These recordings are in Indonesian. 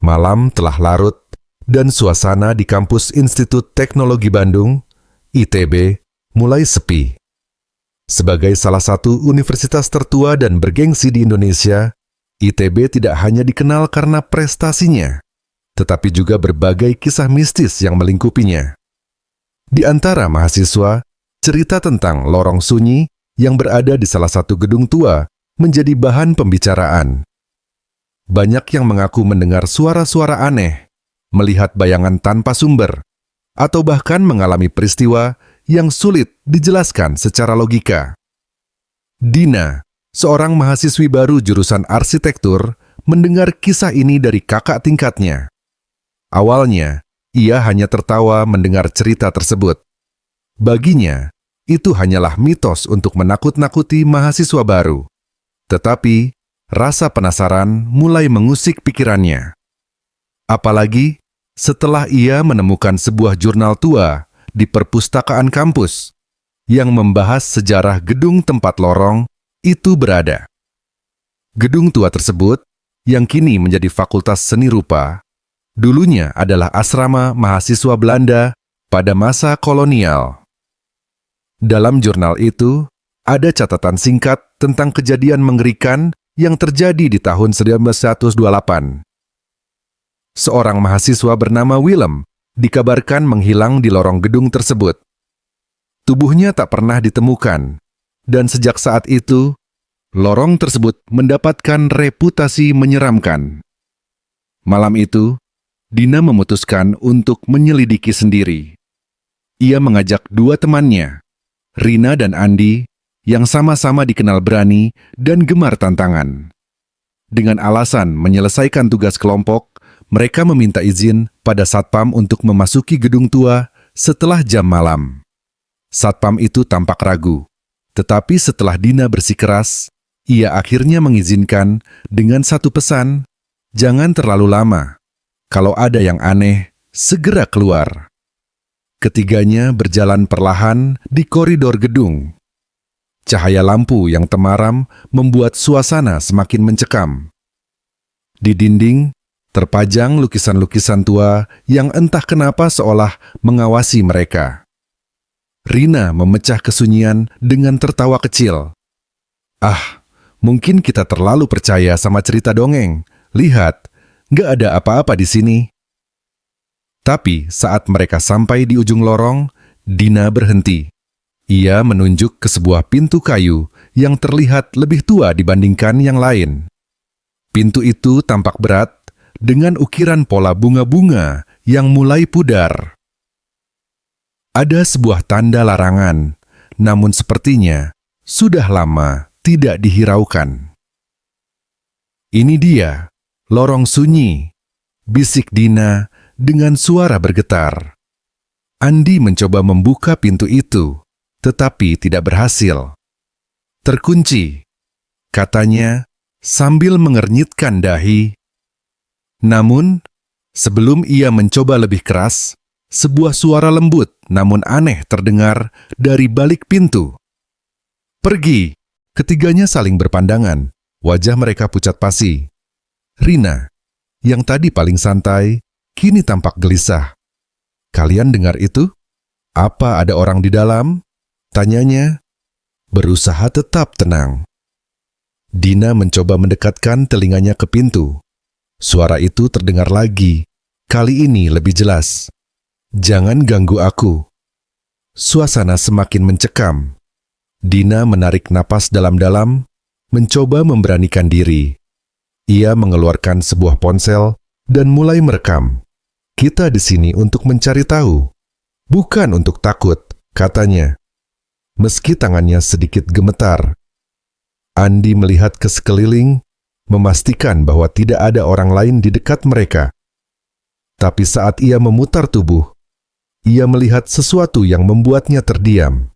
Malam telah larut dan suasana di kampus Institut Teknologi Bandung, ITB, mulai sepi. Sebagai salah satu universitas tertua dan bergengsi di Indonesia, ITB tidak hanya dikenal karena prestasinya, tetapi juga berbagai kisah mistis yang melingkupinya. Di antara mahasiswa, cerita tentang lorong sunyi yang berada di salah satu gedung tua menjadi bahan pembicaraan. Banyak yang mengaku mendengar suara-suara aneh, melihat bayangan tanpa sumber, atau bahkan mengalami peristiwa yang sulit dijelaskan secara logika. Dina, seorang mahasiswi baru jurusan arsitektur, mendengar kisah ini dari kakak tingkatnya. Awalnya, ia hanya tertawa mendengar cerita tersebut. Baginya, itu hanyalah mitos untuk menakut-nakuti mahasiswa baru. Tetapi, rasa penasaran mulai mengusik pikirannya. Apalagi setelah ia menemukan sebuah jurnal tua di perpustakaan kampus yang membahas sejarah gedung tempat lorong itu berada. Gedung tua tersebut, yang kini menjadi Fakultas Seni Rupa, dulunya adalah asrama mahasiswa Belanda pada masa kolonial. Dalam jurnal itu, ada catatan singkat tentang kejadian mengerikan yang terjadi di tahun 1928. Seorang mahasiswa bernama Willem dikabarkan menghilang di lorong gedung tersebut. Tubuhnya tak pernah ditemukan, dan sejak saat itu, lorong tersebut mendapatkan reputasi menyeramkan. Malam itu, Dina memutuskan untuk menyelidiki sendiri. Ia mengajak dua temannya, Rina dan Andi, yang sama-sama dikenal berani dan gemar tantangan. Dengan alasan menyelesaikan tugas kelompok, mereka meminta izin pada satpam untuk memasuki gedung tua setelah jam malam. Satpam itu tampak ragu, tetapi setelah Dina bersikeras, ia akhirnya mengizinkan dengan satu pesan, jangan terlalu lama. Kalau ada yang aneh, segera keluar. Ketiganya berjalan perlahan di koridor gedung. Cahaya lampu yang temaram membuat suasana semakin mencekam. Di dinding, terpajang lukisan-lukisan tua yang entah kenapa seolah mengawasi mereka. Rina memecah kesunyian dengan tertawa kecil. Ah, mungkin kita terlalu percaya sama cerita dongeng. Lihat, nggak ada apa-apa di sini. Tapi saat mereka sampai di ujung lorong, Dina berhenti. Ia menunjuk ke sebuah pintu kayu yang terlihat lebih tua dibandingkan yang lain. Pintu itu tampak berat dengan ukiran pola bunga-bunga yang mulai pudar. Ada sebuah tanda larangan, namun sepertinya sudah lama tidak dihiraukan. Ini dia, lorong sunyi, bisik Dina dengan suara bergetar. Andi mencoba membuka pintu itu, tetapi tidak berhasil. Terkunci, katanya sambil mengernyitkan dahi. Namun, sebelum ia mencoba lebih keras, sebuah suara lembut namun aneh terdengar dari balik pintu. Pergi! Ketiganya saling berpandangan, wajah mereka pucat pasi. Rina, yang tadi paling santai, kini tampak gelisah. Kalian dengar itu? Apa ada orang di dalam? Tanyanya, berusaha tetap tenang. Dina mencoba mendekatkan telinganya ke pintu. Suara itu terdengar lagi, kali ini lebih jelas. Jangan ganggu aku. Suasana semakin mencekam. Dina menarik napas dalam-dalam, mencoba memberanikan diri. Ia mengeluarkan sebuah ponsel dan mulai merekam. Kita di sini untuk mencari tahu, bukan untuk takut, katanya. Meski tangannya sedikit gemetar, Andi melihat ke sekeliling, memastikan bahwa tidak ada orang lain di dekat mereka. Tapi saat ia memutar tubuh, ia melihat sesuatu yang membuatnya terdiam.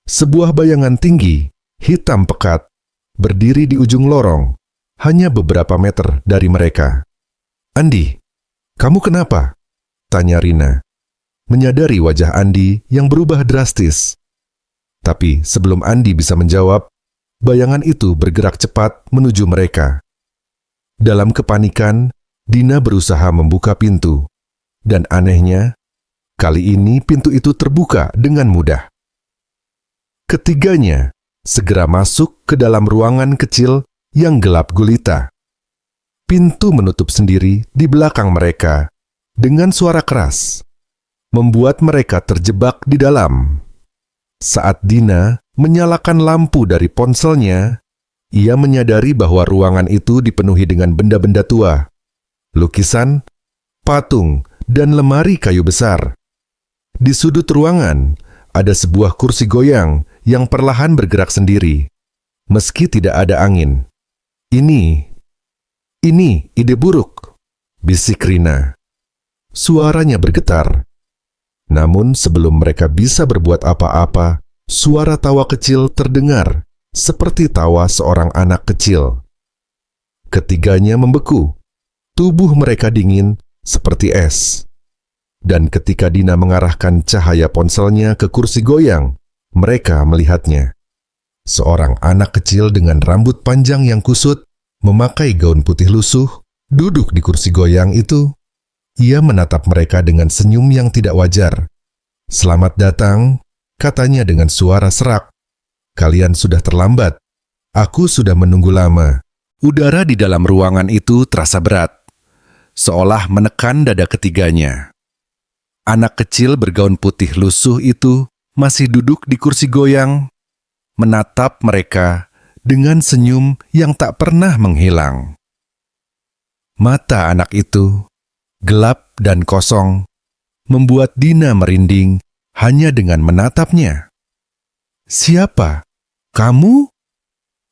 Sebuah bayangan tinggi, hitam pekat, berdiri di ujung lorong, hanya beberapa meter dari mereka. Andi, kamu kenapa? Tanya Rina, menyadari wajah Andi yang berubah drastis. Tapi sebelum Andi bisa menjawab, bayangan itu bergerak cepat menuju mereka. Dalam kepanikan, Dina berusaha membuka pintu, dan anehnya, kali ini pintu itu terbuka dengan mudah. Ketiganya segera masuk ke dalam ruangan kecil yang gelap gulita. Pintu menutup sendiri di belakang mereka dengan suara keras, membuat mereka terjebak di dalam. Saat Dina menyalakan lampu dari ponselnya, ia menyadari bahwa ruangan itu dipenuhi dengan benda-benda tua, lukisan, patung, dan lemari kayu besar. Di sudut ruangan, ada sebuah kursi goyang yang perlahan bergerak sendiri, meski tidak ada angin. Ini ide buruk, bisik Rina. Suaranya bergetar. Namun sebelum mereka bisa berbuat apa-apa, suara tawa kecil terdengar, seperti tawa seorang anak kecil. Ketiganya membeku. Tubuh mereka dingin seperti es. Dan ketika Dina mengarahkan cahaya ponselnya ke kursi goyang, mereka melihatnya. Seorang anak kecil dengan rambut panjang yang kusut, memakai gaun putih lusuh, duduk di kursi goyang itu. Ia menatap mereka dengan senyum yang tidak wajar. "Selamat datang," katanya dengan suara serak. "Kalian sudah terlambat. Aku sudah menunggu lama." Udara di dalam ruangan itu terasa berat, seolah menekan dada ketiganya. Anak kecil bergaun putih lusuh itu masih duduk di kursi goyang, menatap mereka dengan senyum yang tak pernah menghilang. Mata anak itu, gelap dan kosong, membuat Dina merinding hanya dengan menatapnya. "Siapa? Kamu?"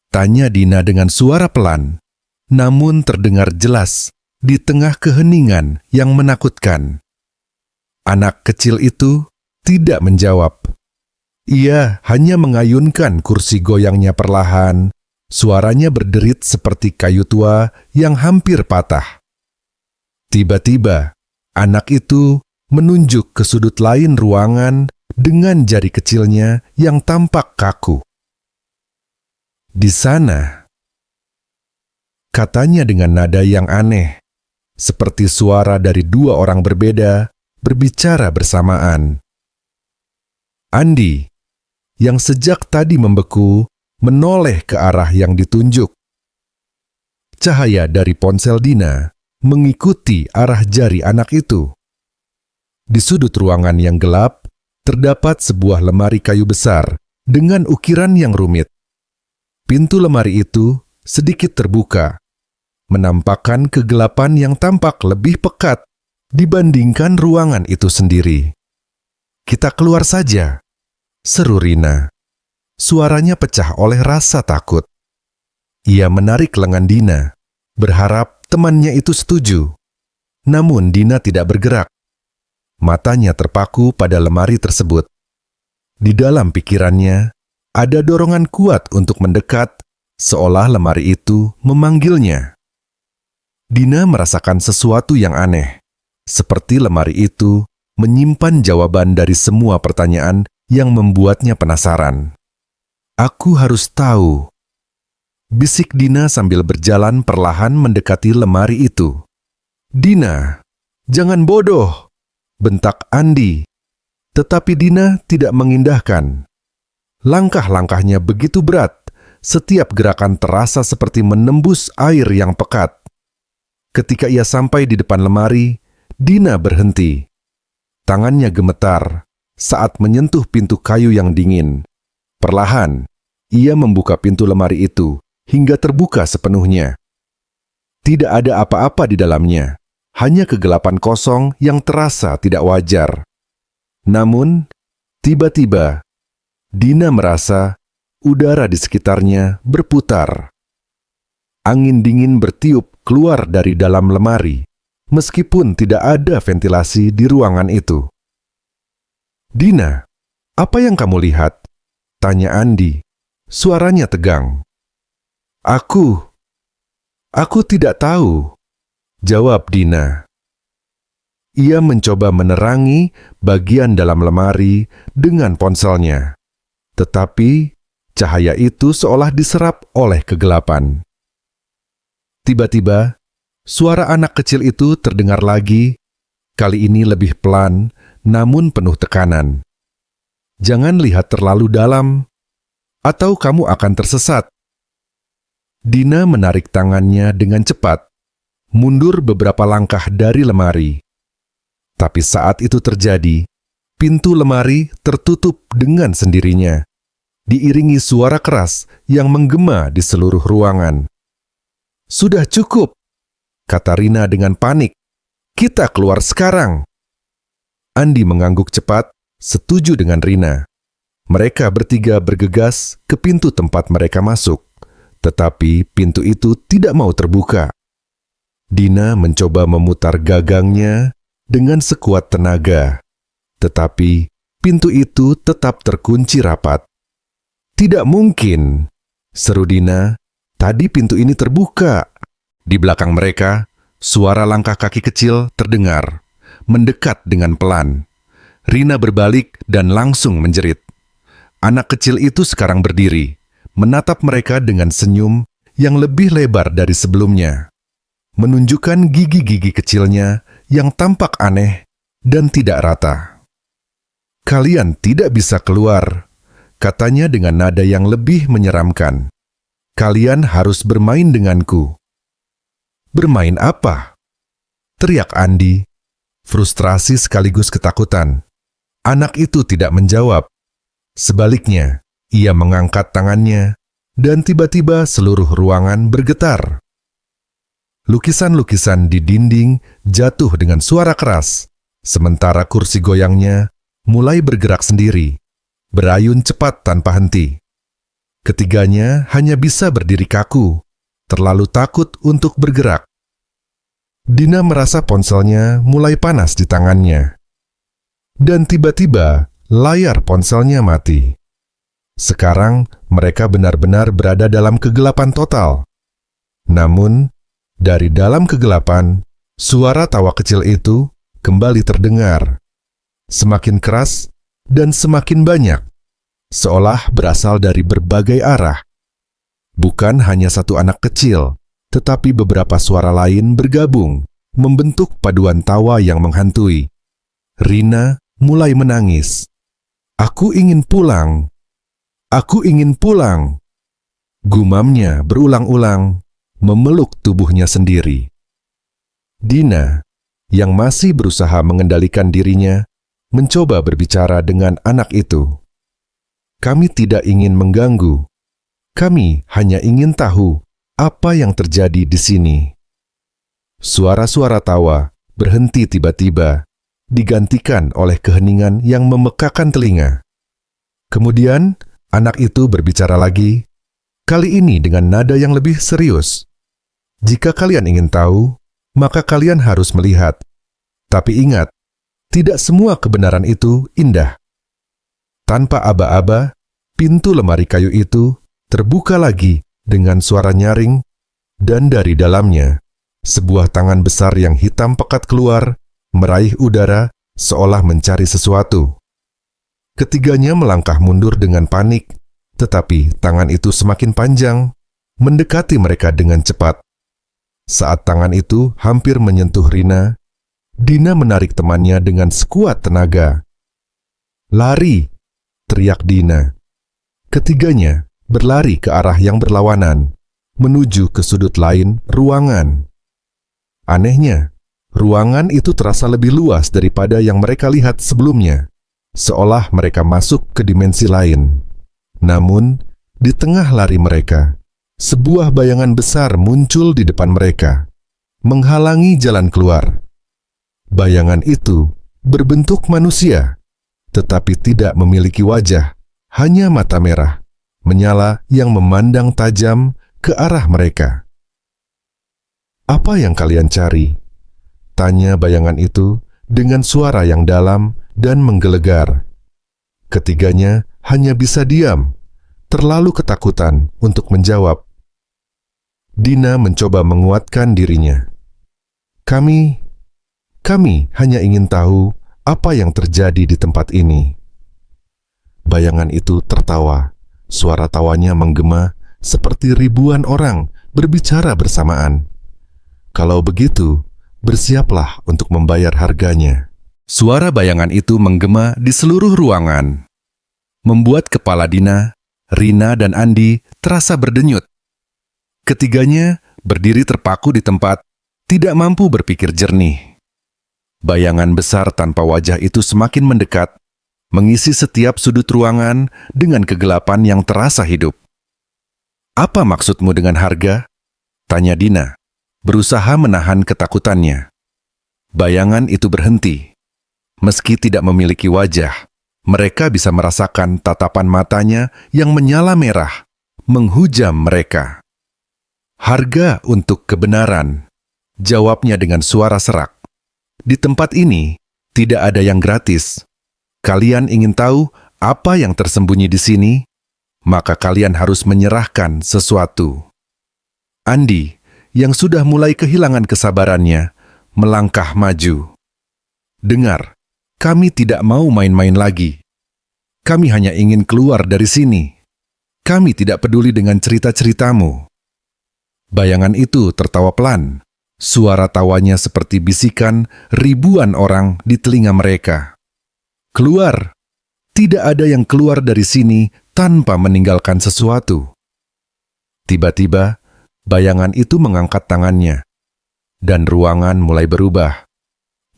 tanya Dina dengan suara pelan, namun terdengar jelas di tengah keheningan yang menakutkan. Anak kecil itu tidak menjawab. Ia hanya mengayunkan kursi goyangnya perlahan, suaranya berderit seperti kayu tua yang hampir patah. Tiba-tiba, anak itu menunjuk ke sudut lain ruangan dengan jari kecilnya yang tampak kaku. "Di sana," katanya dengan nada yang aneh, seperti suara dari dua orang berbeda berbicara bersamaan. Andi, yang sejak tadi membeku, menoleh ke arah yang ditunjuk. Cahaya dari ponsel Dina mengikuti arah jari anak itu. Di sudut ruangan yang gelap, terdapat sebuah lemari kayu besar dengan ukiran yang rumit. Pintu lemari itu sedikit terbuka, menampakkan kegelapan yang tampak lebih pekat dibandingkan ruangan itu sendiri. "Kita keluar saja," seru Rina. Suaranya pecah oleh rasa takut. Ia menarik lengan Dina, berharap temannya itu setuju. Namun Dina tidak bergerak. Matanya terpaku pada lemari tersebut. Di dalam pikirannya, ada dorongan kuat untuk mendekat, seolah lemari itu memanggilnya. Dina merasakan sesuatu yang aneh, seperti lemari itu menyimpan jawaban dari semua pertanyaan yang membuatnya penasaran. "Aku harus tahu," bisik Dina sambil berjalan perlahan mendekati lemari itu. "Dina, jangan bodoh," bentak Andi. Tetapi Dina tidak mengindahkan. Langkah-langkahnya begitu berat, setiap gerakan terasa seperti menembus air yang pekat. Ketika ia sampai di depan lemari, Dina berhenti. Tangannya gemetar saat menyentuh pintu kayu yang dingin. Perlahan, ia membuka pintu lemari itu hingga terbuka sepenuhnya. Tidak ada apa-apa di dalamnya, hanya kegelapan kosong yang terasa tidak wajar. Namun, tiba-tiba, Dina merasa udara di sekitarnya berputar. Angin dingin bertiup keluar dari dalam lemari, meskipun tidak ada ventilasi di ruangan itu. "Dina, apa yang kamu lihat?" tanya Andi. Suaranya tegang. Aku tidak tahu," jawab Dina. Ia mencoba menerangi bagian dalam lemari dengan ponselnya. Tetapi cahaya itu seolah diserap oleh kegelapan. Tiba-tiba, Suara anak kecil itu terdengar lagi, kali ini lebih pelan, namun penuh tekanan. Jangan lihat terlalu dalam, atau kamu akan tersesat. Dina menarik tangannya dengan cepat, mundur beberapa langkah dari lemari. Tapi saat itu terjadi, pintu lemari tertutup dengan sendirinya, diiringi suara keras yang menggema di seluruh ruangan. "Sudah cukup," kata Rina dengan panik. "Kita keluar sekarang." Andi mengangguk cepat, setuju dengan Rina. Mereka bertiga bergegas ke pintu tempat mereka masuk, tetapi pintu itu tidak mau terbuka. Dina mencoba memutar gagangnya dengan sekuat tenaga, tetapi pintu itu tetap terkunci rapat. "Tidak mungkin," seru Dina. "Tadi pintu ini terbuka." Di belakang mereka, suara langkah kaki kecil terdengar, mendekat dengan pelan. Rina berbalik dan langsung menjerit. Anak kecil itu sekarang berdiri, menatap mereka dengan senyum yang lebih lebar dari sebelumnya, menunjukkan gigi-gigi kecilnya yang tampak aneh dan tidak rata. "Kalian tidak bisa keluar," katanya dengan nada yang lebih menyeramkan. "Kalian harus bermain denganku." "Bermain apa?" teriak Andi, frustrasi sekaligus ketakutan. Anak itu tidak menjawab. Sebaliknya, ia mengangkat tangannya, dan tiba-tiba seluruh ruangan bergetar. Lukisan-lukisan di dinding jatuh dengan suara keras, sementara kursi goyangnya mulai bergerak sendiri, berayun cepat tanpa henti. Ketiganya hanya bisa berdiri kaku, terlalu takut untuk bergerak. Dina merasa ponselnya mulai panas di tangannya. Dan tiba-tiba, layar ponselnya mati. Sekarang, mereka benar-benar berada dalam kegelapan total. Namun, dari dalam kegelapan, suara tawa kecil itu kembali terdengar. Semakin keras dan semakin banyak, seolah berasal dari berbagai arah. Bukan hanya satu anak kecil, tetapi beberapa suara lain bergabung, membentuk paduan tawa yang menghantui. Rina mulai menangis. "Aku ingin pulang. Aku ingin pulang." Gumamnya berulang-ulang, memeluk tubuhnya sendiri. Dina, yang masih berusaha mengendalikan dirinya, mencoba berbicara dengan anak itu. "Kami tidak ingin mengganggu. Kami hanya ingin tahu apa yang terjadi di sini." Suara-suara tawa berhenti tiba-tiba, digantikan oleh keheningan yang memekakan telinga. Kemudian, anak itu berbicara lagi, kali ini dengan nada yang lebih serius. "Jika kalian ingin tahu, maka kalian harus melihat. Tapi ingat, tidak semua kebenaran itu indah." Tanpa aba-aba, pintu lemari kayu itu terbuka lagi dengan suara nyaring, dan dari dalamnya, sebuah tangan besar yang hitam pekat keluar, meraih udara seolah mencari sesuatu. Ketiganya melangkah mundur dengan panik, tetapi tangan itu semakin panjang, mendekati mereka dengan cepat. Saat tangan itu hampir menyentuh Rina, Dina menarik temannya dengan sekuat tenaga. "Lari!" teriak Dina. Ketiganya berlari ke arah yang berlawanan, menuju ke sudut lain ruangan. Anehnya, ruangan itu terasa lebih luas daripada yang mereka lihat sebelumnya, seolah mereka masuk ke dimensi lain. Namun, di tengah lari mereka, sebuah bayangan besar muncul di depan mereka, menghalangi jalan keluar. Bayangan itu berbentuk manusia, tetapi tidak memiliki wajah, hanya mata merah, menyala yang memandang tajam ke arah mereka. "Apa yang kalian cari?" tanya bayangan itu dengan suara yang dalam dan menggelegar. Ketiganya hanya bisa diam, terlalu ketakutan untuk menjawab. Dina mencoba menguatkan dirinya. Kami hanya ingin tahu apa yang terjadi di tempat ini." Bayangan itu tertawa. Suara tawanya menggema seperti ribuan orang berbicara bersamaan. Kalau begitu, bersiaplah untuk membayar harganya. Suara bayangan itu menggema di seluruh ruangan, membuat kepala Dina, Rina, dan Andi terasa berdenyut. Ketiganya berdiri terpaku di tempat, tidak mampu berpikir jernih. Bayangan besar tanpa wajah itu semakin mendekat, mengisi setiap sudut ruangan dengan kegelapan yang terasa hidup. "Apa maksudmu dengan harga?" tanya Dina, berusaha menahan ketakutannya. Bayangan itu berhenti. Meski tidak memiliki wajah, mereka bisa merasakan tatapan matanya yang menyala merah, menghujam mereka. "Harga untuk kebenaran," jawabnya dengan suara serak. "Di tempat ini, tidak ada yang gratis. Kalian ingin tahu apa yang tersembunyi di sini? Maka kalian harus menyerahkan sesuatu." Andi, yang sudah mulai kehilangan kesabarannya, melangkah maju. "Dengar, kami tidak mau main-main lagi. Kami hanya ingin keluar dari sini. Kami tidak peduli dengan cerita-ceritamu." Bayangan itu tertawa pelan. Suara tawanya seperti bisikan ribuan orang di telinga mereka. "Keluar! Tidak ada yang keluar dari sini tanpa meninggalkan sesuatu." Tiba-tiba, bayangan itu mengangkat tangannya, dan ruangan mulai berubah.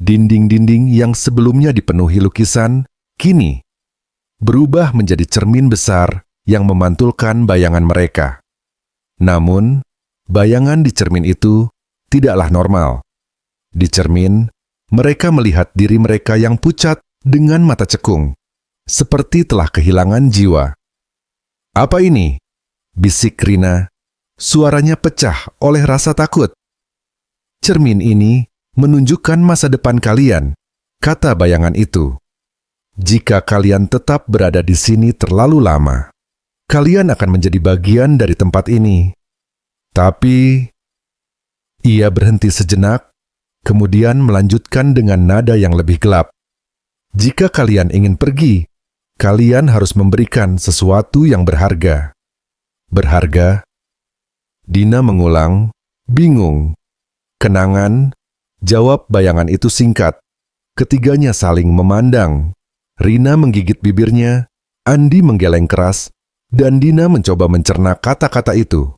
Dinding-dinding yang sebelumnya dipenuhi lukisan, kini berubah menjadi cermin besar yang memantulkan bayangan mereka. Namun, bayangan di cermin itu tidaklah normal. Di cermin, mereka melihat diri mereka yang pucat dengan mata cekung, seperti telah kehilangan jiwa. "Apa ini?" bisik Rina. Suaranya pecah oleh rasa takut. "Cermin ini menunjukkan masa depan kalian," kata bayangan itu. "Jika kalian tetap berada di sini terlalu lama, kalian akan menjadi bagian dari tempat ini. Tapi..." Ia berhenti sejenak, kemudian melanjutkan dengan nada yang lebih gelap. "Jika kalian ingin pergi, kalian harus memberikan sesuatu yang berharga." "Berharga?" Dina mengulang, bingung. "Kenangan," jawab bayangan itu singkat. Ketiganya saling memandang. Rina menggigit bibirnya, Andi menggeleng keras, dan Dina mencoba mencerna kata-kata itu.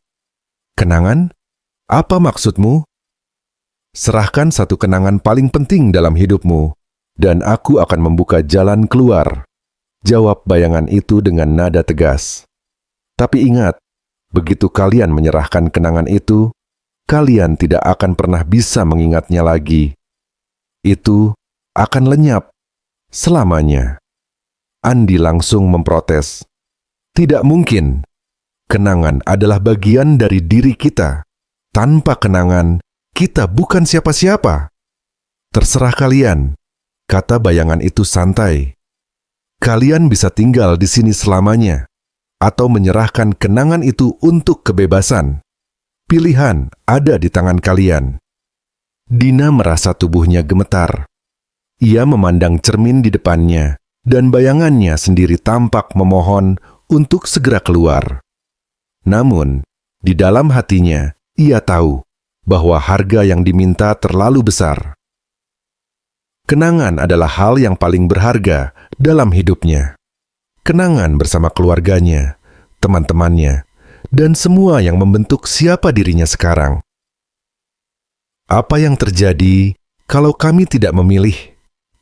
"Kenangan? Apa maksudmu?" "Serahkan satu kenangan paling penting dalam hidupmu, dan aku akan membuka jalan keluar," jawab bayangan itu dengan nada tegas. "Tapi ingat, begitu kalian menyerahkan kenangan itu, kalian tidak akan pernah bisa mengingatnya lagi. Itu akan lenyap selamanya." Andi langsung memprotes. "Tidak mungkin. Kenangan adalah bagian dari diri kita. Tanpa kenangan, kita bukan siapa-siapa." "Terserah kalian," kata bayangan itu santai. "Kalian bisa tinggal di sini selamanya, atau menyerahkan kenangan itu untuk kebebasan. Pilihan ada di tangan kalian." Dina merasa tubuhnya gemetar. Ia memandang cermin di depannya, dan bayangannya sendiri tampak memohon untuk segera keluar. Namun, di dalam hatinya, ia tahu bahwa harga yang diminta terlalu besar. Kenangan adalah hal yang paling berharga dalam hidupnya. Kenangan bersama keluarganya, teman-temannya, dan semua yang membentuk siapa dirinya sekarang. "Apa yang terjadi kalau kami tidak memilih?"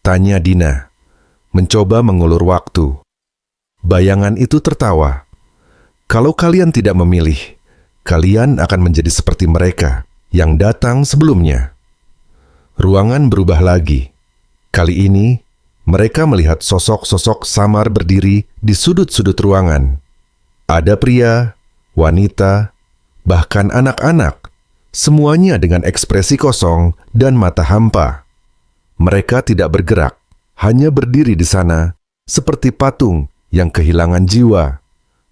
tanya Dina, mencoba mengulur waktu. Bayangan itu tertawa. "Kalau kalian tidak memilih, kalian akan menjadi seperti mereka yang datang sebelumnya." Ruangan berubah lagi. Kali ini, mereka melihat sosok-sosok samar berdiri di sudut-sudut ruangan. Ada pria, wanita, bahkan anak-anak, semuanya dengan ekspresi kosong dan mata hampa. Mereka tidak bergerak, hanya berdiri di sana, seperti patung yang kehilangan jiwa.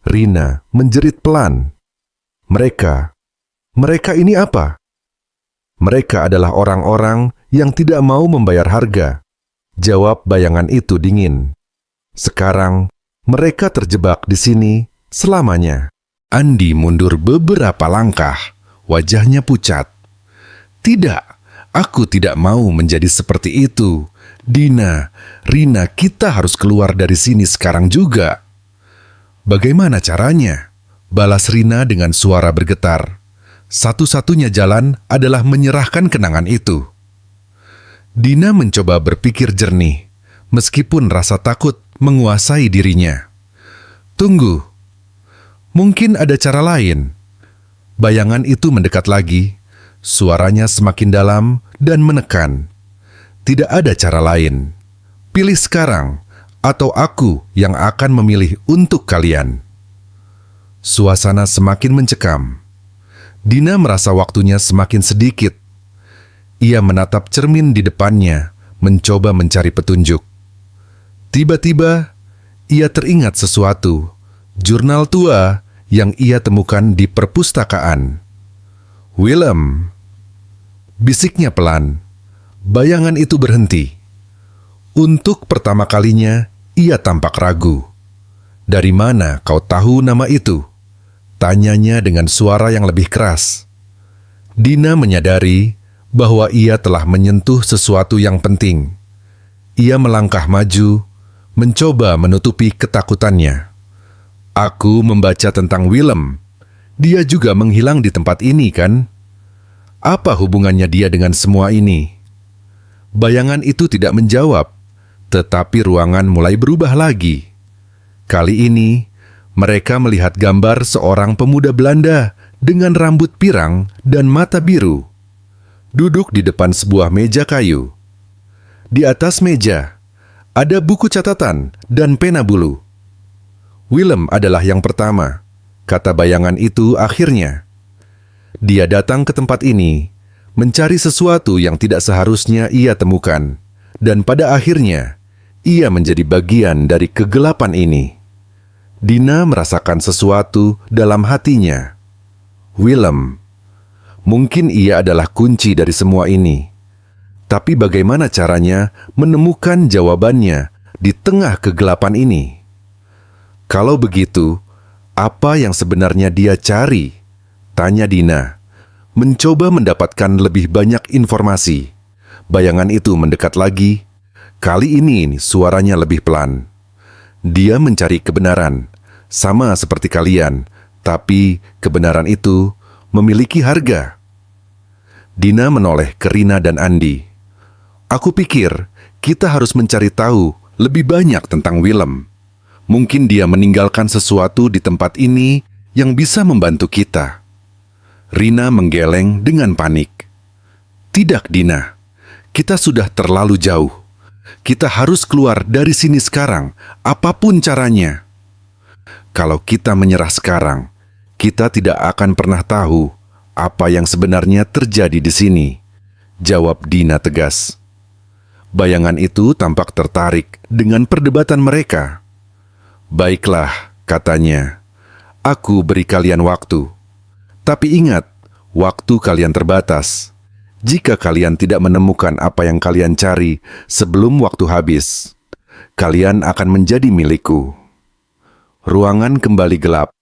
Rina menjerit pelan. Mereka ini apa?" "Mereka adalah orang-orang yang tidak mau membayar harga," jawab bayangan itu dingin. "Sekarang, mereka terjebak di sini selamanya." Andi mundur beberapa langkah, wajahnya pucat. Tidak, aku tidak mau menjadi seperti itu. Dina, Rina, kita harus keluar dari sini sekarang juga. Bagaimana caranya? Balas Rina dengan suara bergetar. Satu-satunya jalan adalah menyerahkan kenangan itu. Dina mencoba berpikir jernih, meskipun rasa takut menguasai dirinya. Tunggu, mungkin ada cara lain. Bayangan itu mendekat lagi, suaranya semakin dalam dan menekan. Tidak ada cara lain. Pilih sekarang, atau aku yang akan memilih untuk kalian. Suasana semakin mencekam. Dina merasa waktunya semakin sedikit. Ia menatap cermin di depannya, mencoba mencari petunjuk. Tiba-tiba, ia teringat sesuatu, jurnal tua yang ia temukan di perpustakaan. Willem, bisiknya pelan. Bayangan itu berhenti. Untuk pertama kalinya, ia tampak ragu. Dari mana kau tahu nama itu? Tanyanya dengan suara yang lebih keras. Dina menyadari bahwa ia telah menyentuh sesuatu yang penting. Ia melangkah maju, mencoba menutupi ketakutannya. Aku membaca tentang Willem. Dia juga menghilang di tempat ini, kan? Apa hubungannya dia dengan semua ini? Bayangan itu tidak menjawab, tetapi ruangan mulai berubah lagi. Kali ini, mereka melihat gambar seorang pemuda Belanda dengan rambut pirang dan mata biru, duduk di depan sebuah meja kayu. Di atas meja, ada buku catatan dan pena bulu. Willem adalah yang pertama, kata bayangan itu akhirnya. Dia datang ke tempat ini, mencari sesuatu yang tidak seharusnya ia temukan, dan pada akhirnya, ia menjadi bagian dari kegelapan ini. Dina merasakan sesuatu dalam hatinya. Willem, mungkin ia adalah kunci dari semua ini. Tapi bagaimana caranya menemukan jawabannya di tengah kegelapan ini? Kalau begitu, apa yang sebenarnya dia cari? Tanya Dina, mencoba mendapatkan lebih banyak informasi. Bayangan itu mendekat lagi. Kali ini suaranya lebih pelan. Dia mencari kebenaran, sama seperti kalian, tapi kebenaran itu memiliki harga. Dina menoleh ke Rina dan Andi. Aku pikir kita harus mencari tahu lebih banyak tentang Willem. Mungkin dia meninggalkan sesuatu di tempat ini yang bisa membantu kita. Rina menggeleng dengan panik. Tidak, Dina. Kita sudah terlalu jauh. Kita harus keluar dari sini sekarang, apapun caranya. Kalau kita menyerah sekarang, kita tidak akan pernah tahu apa yang sebenarnya terjadi di sini, jawab Dina tegas. Bayangan itu tampak tertarik dengan perdebatan mereka. Baiklah, katanya, aku beri kalian waktu. Tapi ingat, waktu kalian terbatas. Jika kalian tidak menemukan apa yang kalian cari sebelum waktu habis, kalian akan menjadi milikku. Ruangan kembali gelap.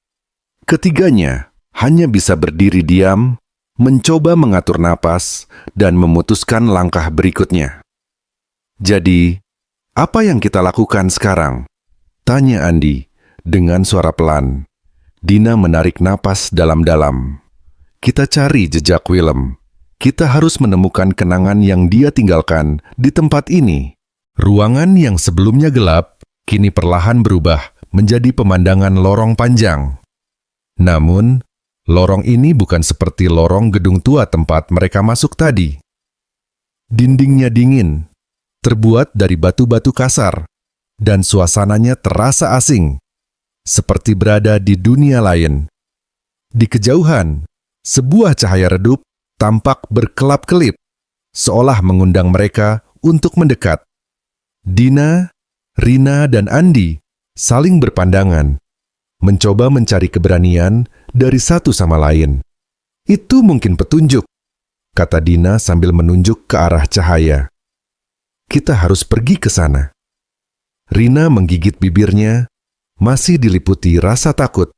Ketiganya hanya bisa berdiri diam, mencoba mengatur napas, dan memutuskan langkah berikutnya. Jadi, apa yang kita lakukan sekarang? Tanya Andi dengan suara pelan. Dina menarik napas dalam-dalam. Kita cari jejak Willem. Kita harus menemukan kenangan yang dia tinggalkan di tempat ini. Ruangan yang sebelumnya gelap, kini perlahan berubah menjadi pemandangan lorong panjang. Namun, lorong ini bukan seperti lorong gedung tua tempat mereka masuk tadi. Dindingnya dingin, terbuat dari batu-batu kasar, dan suasananya terasa asing, seperti berada di dunia lain. Di kejauhan, sebuah cahaya redup tampak berkelap-kelip, seolah mengundang mereka untuk mendekat. Dina, Rina, dan Andi saling berpandangan, mencoba mencari keberanian dari satu sama lain. Itu mungkin petunjuk, kata Dina sambil menunjuk ke arah cahaya. Kita harus pergi ke sana. Rina menggigit bibirnya, masih diliputi rasa takut.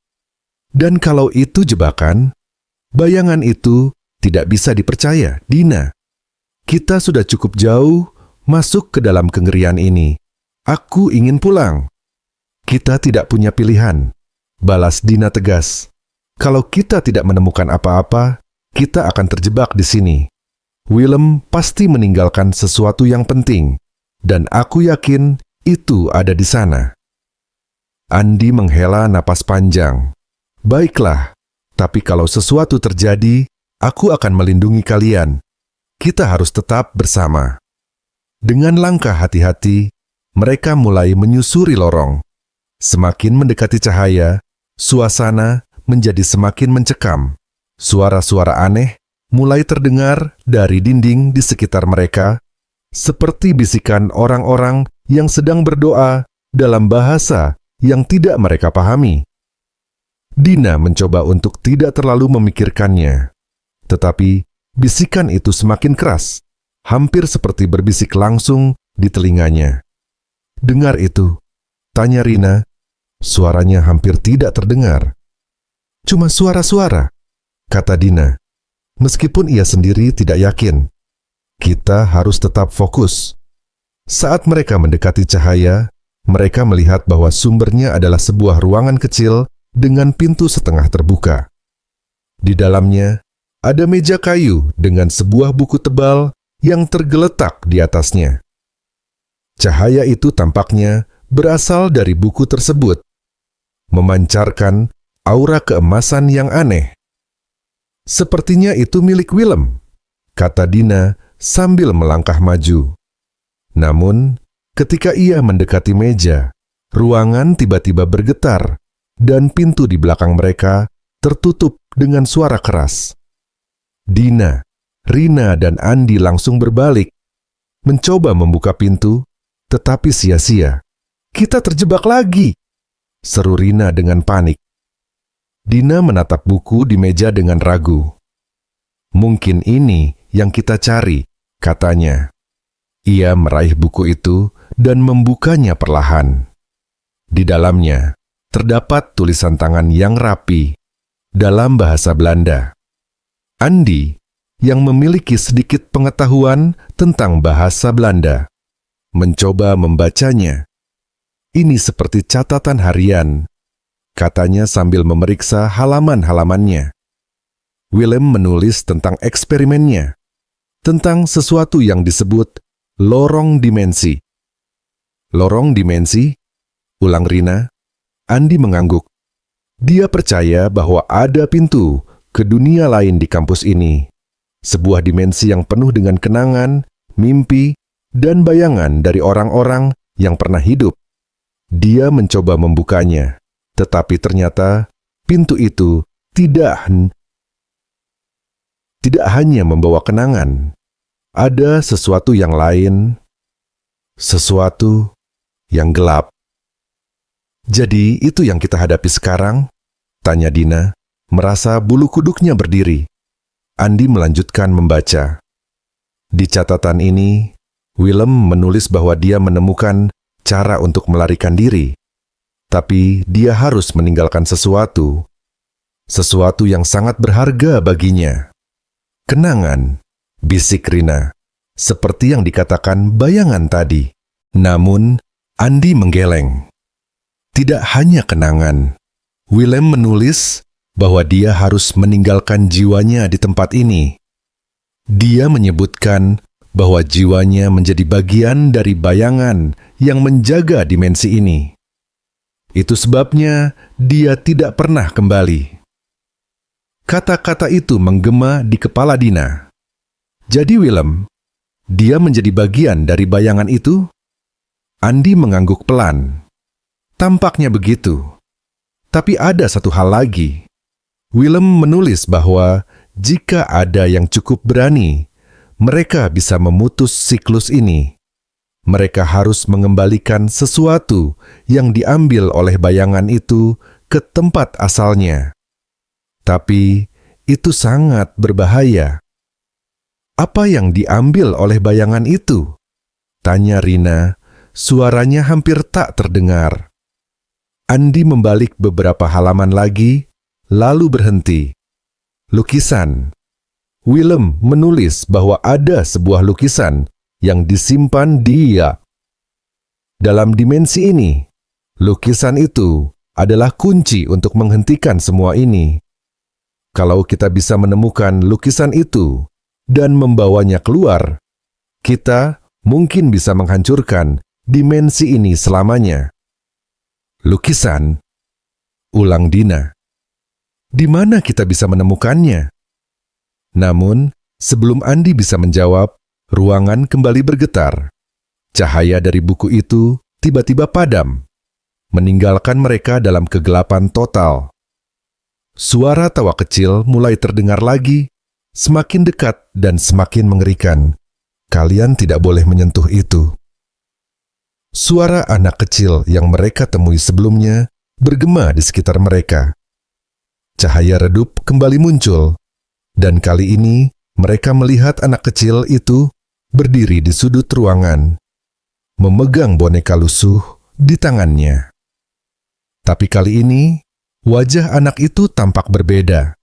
Dan kalau itu jebakan, bayangan itu Tidak bisa dipercaya, Dina. Kita sudah cukup jauh masuk ke dalam kengerian ini. Aku ingin pulang. Kita tidak punya pilihan, balas Dina tegas. Kalau kita tidak menemukan apa-apa, kita akan terjebak di sini. Willem pasti meninggalkan sesuatu yang penting, dan aku yakin itu ada di sana. Andi menghela napas panjang. Baiklah, tapi kalau sesuatu terjadi, aku akan melindungi kalian. Kita harus tetap bersama. Dengan langkah hati-hati, mereka mulai menyusuri lorong. Semakin mendekati cahaya, suasana menjadi semakin mencekam. Suara-suara aneh mulai terdengar dari dinding di sekitar mereka, seperti bisikan orang-orang yang sedang berdoa dalam bahasa yang tidak mereka pahami. Dina mencoba untuk tidak terlalu memikirkannya, tetapi bisikan itu semakin keras, hampir seperti berbisik langsung di telinganya. "Dengar itu?" tanya Rina. Suaranya hampir tidak terdengar. "Cuma suara-suara," kata Dina. Meskipun ia sendiri tidak yakin. Kita harus tetap fokus. Saat mereka mendekati cahaya, mereka melihat bahwa sumbernya adalah sebuah ruangan kecil dengan pintu setengah terbuka. Di dalamnya, ada meja kayu dengan sebuah buku tebal yang tergeletak di atasnya. Cahaya itu tampaknya berasal dari buku tersebut, memancarkan aura keemasan yang aneh. "Sepertinya itu milik Willem," kata Dina sambil melangkah maju. Namun, ketika ia mendekati meja, ruangan tiba-tiba bergetar dan pintu di belakang mereka tertutup dengan suara keras. Dina, Rina, dan Andi langsung berbalik, mencoba membuka pintu, tetapi sia-sia. "Kita terjebak lagi!" seru Rina dengan panik. Dina menatap buku di meja dengan ragu. "Mungkin ini yang kita cari," katanya. Ia meraih buku itu dan membukanya perlahan. Di dalamnya terdapat tulisan tangan yang rapi dalam bahasa Belanda. Andi, yang memiliki sedikit pengetahuan tentang bahasa Belanda, mencoba membacanya. "Ini seperti catatan harian," katanya sambil memeriksa halaman-halamannya. Willem menulis tentang eksperimennya, tentang sesuatu yang disebut lorong dimensi. "Lorong dimensi?" ulang Rina. Andi mengangguk. Dia percaya bahwa ada pintu ke dunia lain di kampus ini. Sebuah dimensi yang penuh dengan kenangan, mimpi, dan bayangan dari orang-orang yang pernah hidup. Dia mencoba membukanya, tetapi ternyata pintu itu tidak hanya membawa kenangan. Ada sesuatu yang lain, sesuatu yang gelap. "Jadi itu yang kita hadapi sekarang?" tanya Dina, merasa bulu kuduknya berdiri. Andi melanjutkan membaca. Di catatan ini, Willem menulis bahwa dia menemukan cara untuk melarikan diri. Tapi dia harus meninggalkan sesuatu yang sangat berharga baginya. "Kenangan," bisik Rina, seperti yang dikatakan bayangan tadi. Namun, Andi menggeleng. Tidak hanya kenangan. Willem menulis bahwa dia harus meninggalkan jiwanya di tempat ini. Dia menyebutkan bahwa jiwanya menjadi bagian dari bayangan yang menjaga dimensi ini. Itu sebabnya dia tidak pernah kembali. Kata-kata itu menggema di kepala Dina. Jadi Willem, dia menjadi bagian dari bayangan itu? Andi mengangguk pelan. Tampaknya begitu. Tapi ada satu hal lagi. Willem menulis bahwa jika ada yang cukup berani, mereka bisa memutus siklus ini. Mereka harus mengembalikan sesuatu yang diambil oleh bayangan itu ke tempat asalnya. Tapi itu sangat berbahaya. "Apa yang diambil oleh bayangan itu?" tanya Rina, suaranya hampir tak terdengar. Andi membalik beberapa halaman lagi, lalu berhenti. "Lukisan." Willem menulis bahwa ada sebuah lukisan yang disimpan di ia. Dalam dimensi ini, lukisan itu adalah kunci untuk menghentikan semua ini. Kalau kita bisa menemukan lukisan itu dan membawanya keluar, kita mungkin bisa menghancurkan dimensi ini selamanya. Lukisan, ulang Dina. Di mana kita bisa menemukannya? Namun, sebelum Andi bisa menjawab, ruangan kembali bergetar. Cahaya dari buku itu tiba-tiba padam, meninggalkan mereka dalam kegelapan total. Suara tawa kecil mulai terdengar lagi, semakin dekat dan semakin mengerikan. Kalian tidak boleh menyentuh itu. Suara anak kecil yang mereka temui sebelumnya bergema di sekitar mereka. Cahaya redup kembali muncul, dan kali ini mereka melihat anak kecil itu berdiri di sudut ruangan, memegang boneka lusuh di tangannya. Tapi kali ini, wajah anak itu tampak berbeda.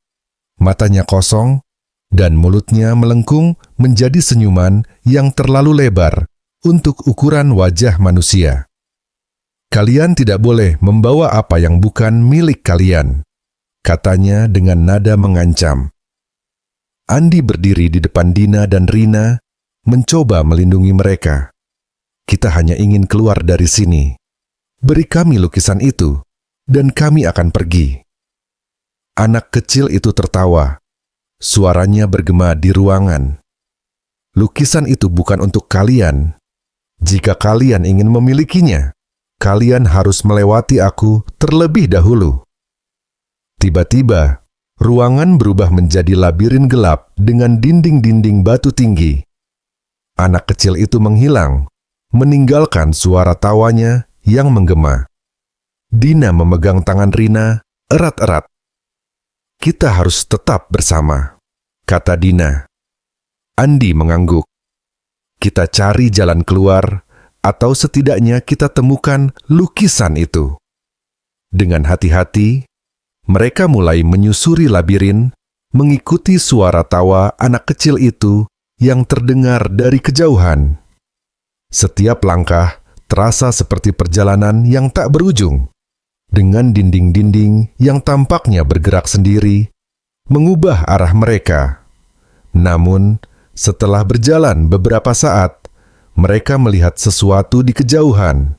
Matanya kosong, dan mulutnya melengkung menjadi senyuman yang terlalu lebar untuk ukuran wajah manusia. Kalian tidak boleh membawa apa yang bukan milik kalian, katanya dengan nada mengancam. Andi berdiri di depan Dina dan Rina, mencoba melindungi mereka. Kita hanya ingin keluar dari sini. Beri kami lukisan itu, dan kami akan pergi. Anak kecil itu tertawa. Suaranya bergema di ruangan. Lukisan itu bukan untuk kalian. Jika kalian ingin memilikinya, kalian harus melewati aku terlebih dahulu. Tiba-tiba, ruangan berubah menjadi labirin gelap dengan dinding-dinding batu tinggi. Anak kecil itu menghilang, meninggalkan suara tawanya yang menggema. Dina memegang tangan Rina erat-erat. Kita harus tetap bersama, kata Dina. Andi mengangguk. Kita cari jalan keluar, atau setidaknya kita temukan lukisan itu. Dengan hati-hati, mereka mulai menyusuri labirin, mengikuti suara tawa anak kecil itu yang terdengar dari kejauhan. Setiap langkah terasa seperti perjalanan yang tak berujung, dengan dinding-dinding yang tampaknya bergerak sendiri, mengubah arah mereka. Namun, setelah berjalan beberapa saat, mereka melihat sesuatu di kejauhan.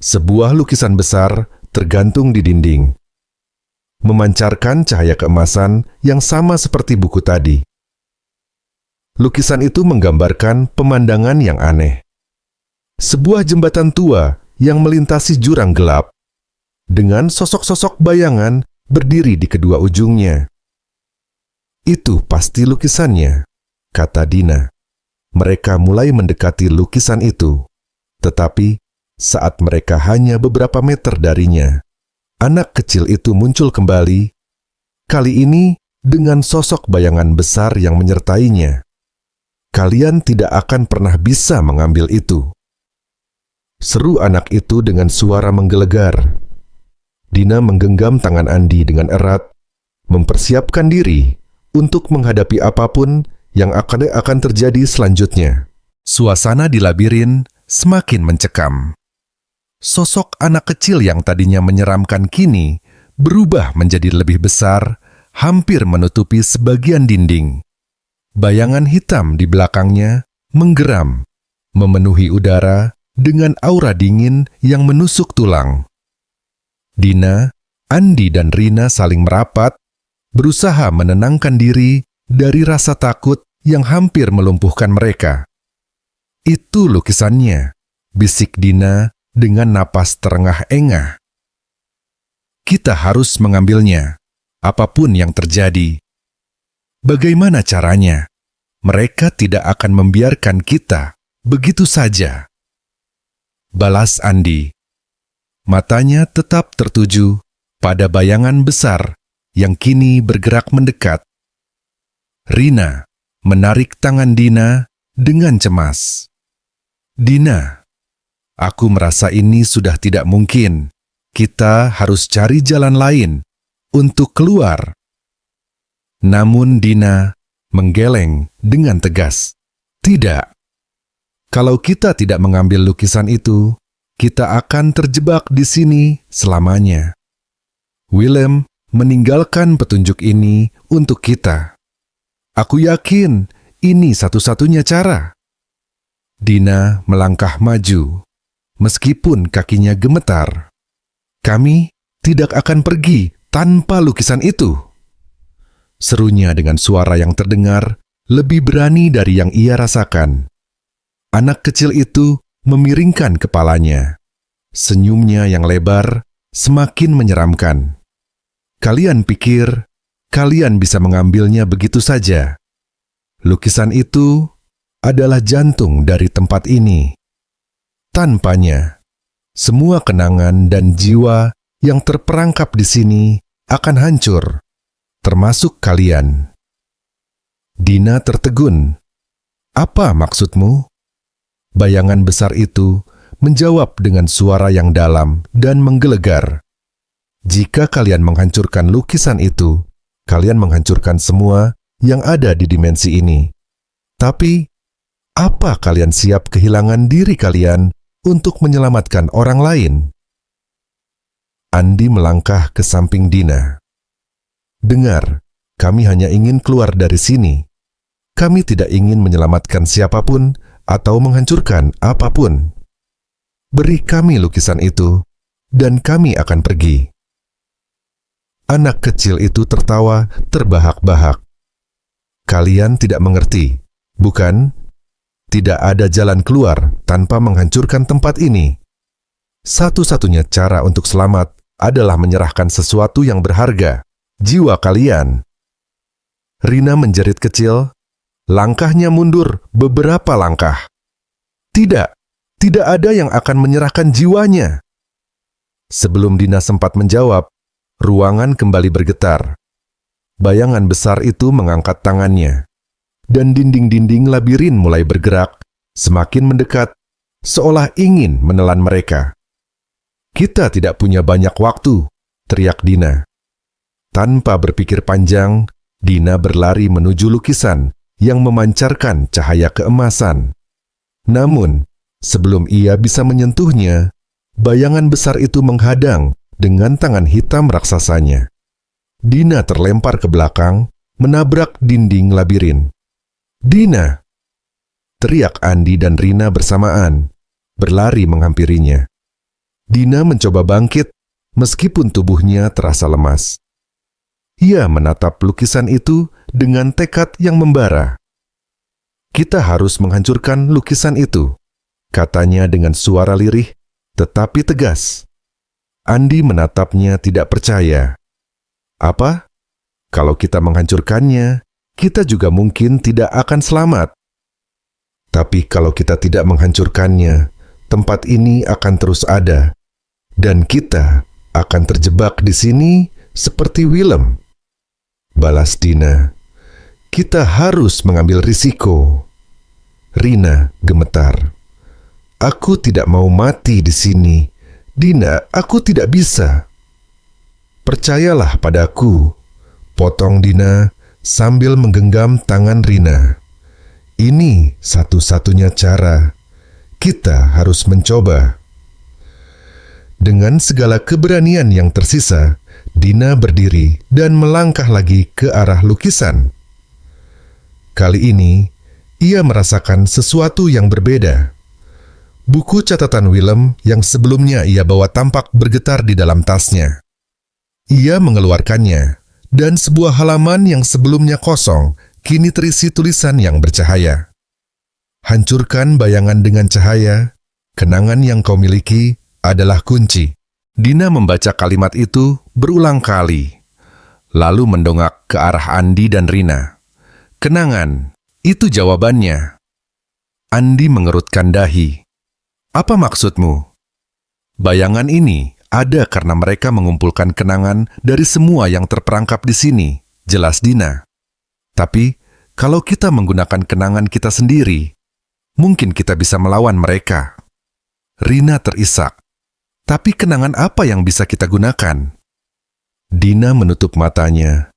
Sebuah lukisan besar tergantung di dinding, memancarkan cahaya keemasan yang sama seperti buku tadi. Lukisan itu menggambarkan pemandangan yang aneh. Sebuah jembatan tua yang melintasi jurang gelap, dengan sosok-sosok bayangan berdiri di kedua ujungnya. Itu pasti lukisannya, kata Dina. Mereka mulai mendekati lukisan itu, tetapi saat mereka hanya beberapa meter darinya, anak kecil itu muncul kembali, kali ini dengan sosok bayangan besar yang menyertainya. Kalian tidak akan pernah bisa mengambil itu. Seru anak itu dengan suara menggelegar. Dina menggenggam tangan Andi dengan erat, mempersiapkan diri untuk menghadapi apapun yang akan terjadi selanjutnya. Suasana di labirin semakin mencekam. Sosok anak kecil yang tadinya menyeramkan kini berubah menjadi lebih besar, hampir menutupi sebagian dinding. Bayangan hitam di belakangnya menggeram, memenuhi udara dengan aura dingin yang menusuk tulang. Dina, Andi, dan Rina saling merapat, berusaha menenangkan diri dari rasa takut yang hampir melumpuhkan mereka. Itu lukisannya, bisik Dina dengan napas terengah-engah. Kita harus mengambilnya, apapun yang terjadi. Bagaimana caranya? Mereka tidak akan membiarkan kita begitu saja. Balas Andi. Matanya tetap tertuju pada bayangan besar yang kini bergerak mendekat. Rina menarik tangan Dina dengan cemas. Dina, aku merasa ini sudah tidak mungkin. Kita harus cari jalan lain untuk keluar. Namun Dina menggeleng dengan tegas. Tidak. Kalau kita tidak mengambil lukisan itu, kita akan terjebak di sini selamanya. Willem meninggalkan petunjuk ini untuk kita. Aku yakin ini satu-satunya cara. Dina melangkah maju, meskipun kakinya gemetar. Kami tidak akan pergi tanpa lukisan itu. Serunya dengan suara yang terdengar lebih berani dari yang ia rasakan. Anak kecil itu memiringkan kepalanya. Senyumnya yang lebar semakin menyeramkan. Kalian pikir kalian bisa mengambilnya begitu saja? Lukisan itu adalah jantung dari tempat ini. Tanpanya, semua kenangan dan jiwa yang terperangkap di sini akan hancur, termasuk kalian. Dina tertegun. Apa maksudmu? Bayangan besar itu menjawab dengan suara yang dalam dan menggelegar. Jika kalian menghancurkan lukisan itu, kalian menghancurkan semua yang ada di dimensi ini. Tapi, apa kalian siap kehilangan diri kalian untuk menyelamatkan orang lain? Andi melangkah ke samping Dina. Dengar, kami hanya ingin keluar dari sini. Kami tidak ingin menyelamatkan siapapun atau menghancurkan apapun. Beri kami lukisan itu, dan kami akan pergi. Anak kecil itu tertawa terbahak-bahak. Kalian tidak mengerti, bukan? Tidak ada jalan keluar tanpa menghancurkan tempat ini. Satu-satunya cara untuk selamat adalah menyerahkan sesuatu yang berharga, jiwa kalian. Rina menjerit kecil. Langkahnya mundur beberapa langkah. Tidak ada yang akan menyerahkan jiwanya. Sebelum Dina sempat menjawab, ruangan kembali bergetar. Bayangan besar itu mengangkat tangannya, dan dinding-dinding labirin mulai bergerak, semakin mendekat, seolah ingin menelan mereka. Kita tidak punya banyak waktu, teriak Dina. Tanpa berpikir panjang, Dina berlari menuju lukisan yang memancarkan cahaya keemasan. Namun, sebelum ia bisa menyentuhnya, bayangan besar itu menghadang dengan tangan hitam raksasanya. Dina terlempar ke belakang, menabrak dinding labirin. "Dina!" teriak Andi dan Rina bersamaan, berlari menghampirinya. Dina mencoba bangkit, meskipun tubuhnya terasa lemas. Ia menatap lukisan itu dengan tekad yang membara. "Kita harus menghancurkan lukisan itu," katanya dengan suara lirih, tetapi tegas. Andi menatapnya tidak percaya. "Apa? Kalau kita menghancurkannya, kita juga mungkin tidak akan selamat. Tapi kalau kita tidak menghancurkannya, tempat ini akan terus ada, dan kita akan terjebak di sini seperti Willem." Balas Dina. "Kita harus mengambil risiko." Rina gemetar. "Aku tidak mau mati di sini. Dina, aku tidak bisa." "Percayalah padaku," potong Dina sambil menggenggam tangan Rina. "Ini satu-satunya cara. Kita harus mencoba." Dengan segala keberanian yang tersisa, Dina berdiri dan melangkah lagi ke arah lukisan. Kali ini, ia merasakan sesuatu yang berbeda. Buku catatan Willem yang sebelumnya ia bawa tampak bergetar di dalam tasnya. Ia mengeluarkannya, dan sebuah halaman yang sebelumnya kosong kini terisi tulisan yang bercahaya. "Hancurkan bayangan dengan cahaya, kenangan yang kau miliki adalah kunci." Dina membaca kalimat itu berulang kali, lalu mendongak ke arah Andi dan Rina. "Kenangan, itu jawabannya." Andi mengerutkan dahi. "Apa maksudmu?" "Bayangan ini ada karena mereka mengumpulkan kenangan dari semua yang terperangkap di sini," jelas Dina. "Tapi, kalau kita menggunakan kenangan kita sendiri, mungkin kita bisa melawan mereka." Rina terisak. "Tapi kenangan apa yang bisa kita gunakan?" Dina menutup matanya.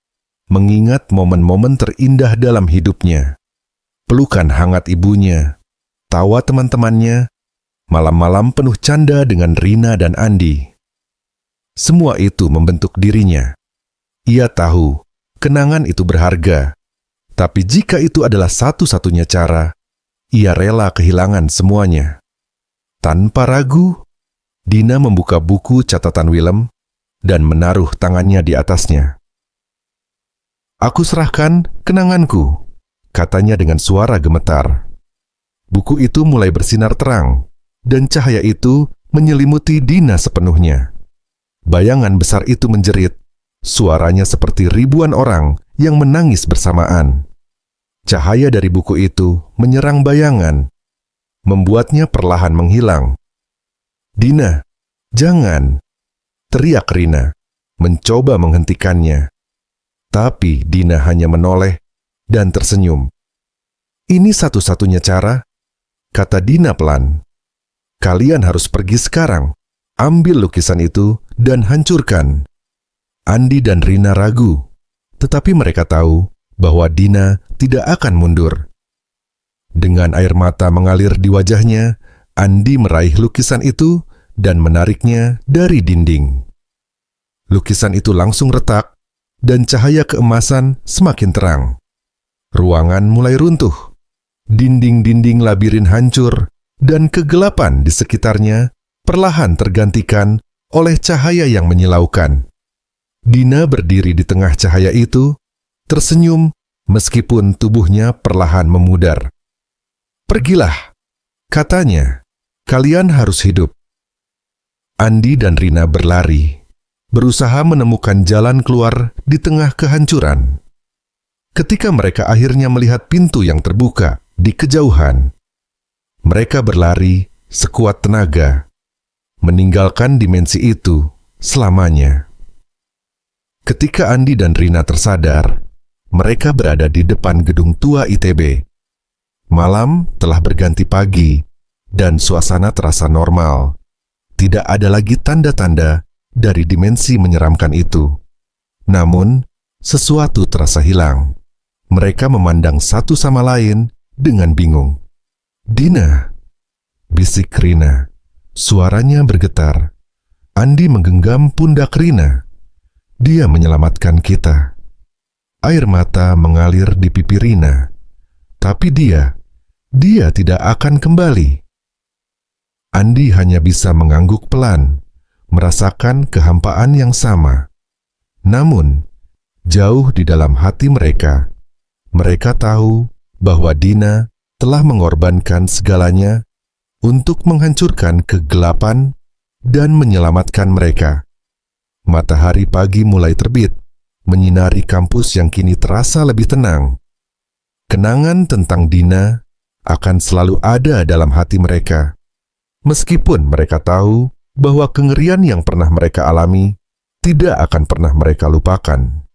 mengingat momen-momen terindah dalam hidupnya. Pelukan hangat ibunya, tawa teman-temannya, malam-malam penuh canda dengan Rina dan Andi. Semua itu membentuk dirinya. Ia tahu kenangan itu berharga, tapi jika itu adalah satu-satunya cara, ia rela kehilangan semuanya. Tanpa ragu, Dina membuka buku catatan Willem dan menaruh tangannya di atasnya. "Aku serahkan kenanganku," katanya dengan suara gemetar. Buku itu mulai bersinar terang, dan cahaya itu menyelimuti Dina sepenuhnya. Bayangan besar itu menjerit, suaranya seperti ribuan orang yang menangis bersamaan. Cahaya dari buku itu menyerang bayangan, membuatnya perlahan menghilang. "Dina, jangan!" teriak Rina, mencoba menghentikannya. Tapi Dina hanya menoleh dan tersenyum. "Ini satu-satunya cara," kata Dina pelan. "Kalian harus pergi sekarang, ambil lukisan itu dan hancurkan." Andi dan Rina ragu, tetapi mereka tahu bahwa Dina tidak akan mundur. Dengan air mata mengalir di wajahnya, Andi meraih lukisan itu dan menariknya dari dinding. Lukisan itu langsung retak, dan cahaya keemasan semakin terang. Ruangan mulai runtuh, dinding-dinding labirin hancur, dan kegelapan di sekitarnya perlahan tergantikan oleh cahaya yang menyilaukan. Dina berdiri di tengah cahaya itu, tersenyum meskipun tubuhnya perlahan memudar. "Pergilah," katanya, "kalian harus hidup." Andi dan Rina berlari, berusaha menemukan jalan keluar di tengah kehancuran. Ketika mereka akhirnya melihat pintu yang terbuka di kejauhan, mereka berlari sekuat tenaga, meninggalkan dimensi itu selamanya. Ketika Andi dan Rina tersadar, mereka berada di depan gedung tua ITB. Malam telah berganti pagi, dan suasana terasa normal. Tidak ada lagi tanda-tanda dari dimensi menyeramkan itu. Namun, sesuatu terasa hilang. Mereka memandang satu sama lain dengan bingung. "Dina," bisik Rina. Suaranya bergetar. Andi menggenggam pundak Rina. "Dia menyelamatkan kita." Air mata mengalir di pipi Rina. Tapi dia tidak akan kembali. Andi hanya bisa mengangguk pelan, merasakan kehampaan yang sama. Namun, jauh di dalam hati mereka, mereka tahu bahwa Dina telah mengorbankan segalanya untuk menghancurkan kegelapan dan menyelamatkan mereka. Matahari pagi mulai terbit, menyinari kampus yang kini terasa lebih tenang. Kenangan tentang Dina akan selalu ada dalam hati mereka, meskipun mereka tahu bahwa kengerian yang pernah mereka alami tidak akan pernah mereka lupakan.